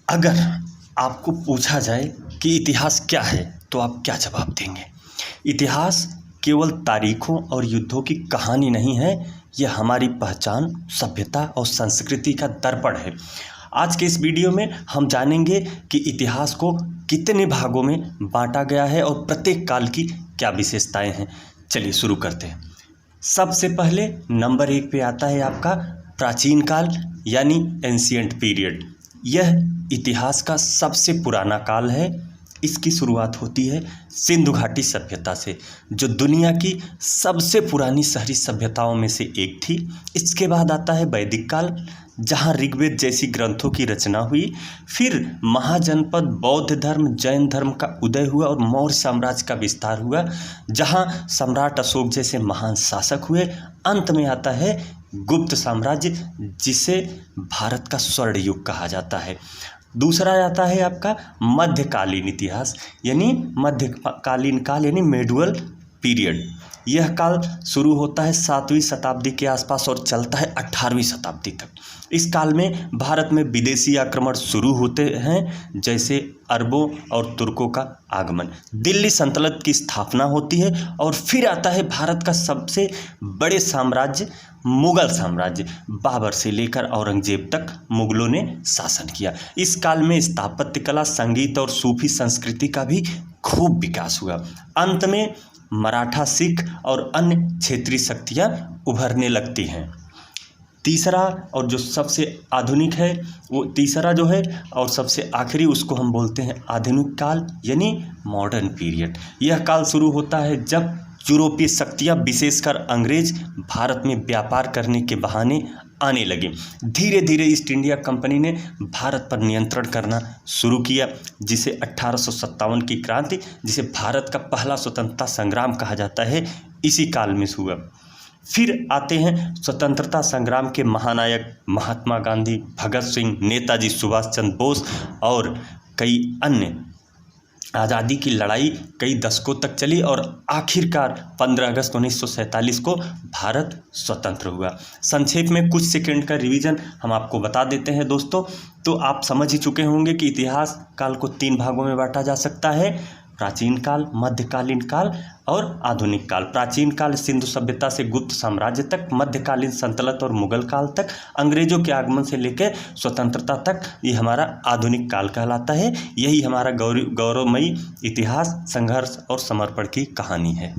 अगर आपको पूछा जाए कि इतिहास क्या है तो आप क्या जवाब देंगे? इतिहास केवल तारीखों और युद्धों की कहानी नहीं है, यह हमारी पहचान, सभ्यता और संस्कृति का दर्पण है। आज के इस वीडियो में हम जानेंगे कि इतिहास को कितने भागों में बांटा गया है और प्रत्येक काल की क्या विशेषताएं हैं। चलिए शुरू करते हैं। सबसे पहले नंबर 1 पे आता है आपका प्राचीन काल यानी एंशिएंट पीरियड। यह इतिहास का सबसे पुराना काल है। इसकी शुरुआत होती है सिंधु घाटी सभ्यता से, जो दुनिया की सबसे पुरानी शहरी सभ्यताओं में से एक थी। इसके बाद आता है वैदिक काल, जहाँ ऋग्वेद जैसी ग्रंथों की रचना हुई। फिर महाजनपद बौद्ध धर्म, जैन धर्म का उदय हुआ और मौर्य साम्राज्य का विस्तार हुआ, जहाँ सम्राट अशोक जैसे महान शासक हुए। अंत में आता है गुप्त साम्राज्य, जिसे भारत का स्वर्ण युग कहा जाता है। दूसरा आता है आपका मध्यकालीन इतिहास यानी मध्यकालीन काल यानी मेडुअल पीरियड। यह काल शुरू होता है 7वीं शताब्दी के आसपास और चलता है 18वीं शताब्दी तक। इस काल में भारत में विदेशी आक्रमण शुरू होते हैं, जैसे अरबों और तुर्कों का आगमन। दिल्ली सल्तनत की स्थापना होती है और फिर आता है भारत का सबसे बड़े साम्राज्य मुगल साम्राज्य। बाबर से लेकर औरंगजेब तक मुगलों ने शासन किया। इस काल में स्थापत्य कला, संगीत और सूफी संस्कृति का भी खूब विकास हुआ। अंत में मराठा, सिख और अन्य क्षेत्रीय शक्तियाँ उभरने लगती हैं। तीसरा और जो सबसे आधुनिक है, वो तीसरा जो है और सबसे आखिरी, उसको हम बोलते हैं आधुनिक काल यानी मॉडर्न पीरियड। यह काल शुरू होता है जब यूरोपीय शक्तियाँ, विशेषकर अंग्रेज, भारत में व्यापार करने के बहाने आने लगे। धीरे धीरे ईस्ट इंडिया कंपनी ने भारत पर नियंत्रण करना शुरू किया, जिसे 1857 की क्रांति, जिसे भारत का पहला स्वतंत्रता संग्राम कहा जाता है, इसी काल में हुआ। फिर आते हैं स्वतंत्रता संग्राम के महानायक महात्मा गांधी, भगत सिंह, नेताजी सुभाष चंद्र बोस और कई अन्य। आज़ादी की लड़ाई कई दशकों तक चली और आखिरकार 15 अगस्त 1947 को भारत स्वतंत्र हुआ। संक्षेप में कुछ सेकंड का रिवीजन हम आपको बता देते हैं दोस्तों। तो आप समझ ही चुके होंगे कि इतिहास काल को 3 भागों में बांटा जा सकता है: प्राचीन काल, मध्यकालीन काल और आधुनिक काल। प्राचीन काल सिंधु सभ्यता से गुप्त साम्राज्य तक, मध्यकालीन सल्तनत और मुगल काल तक, अंग्रेजों के आगमन से लेकर स्वतंत्रता तक, ये हमारा आधुनिक काल कहलाता है। यही हमारा गौरवमयी इतिहास, संघर्ष और समर्पण की कहानी है।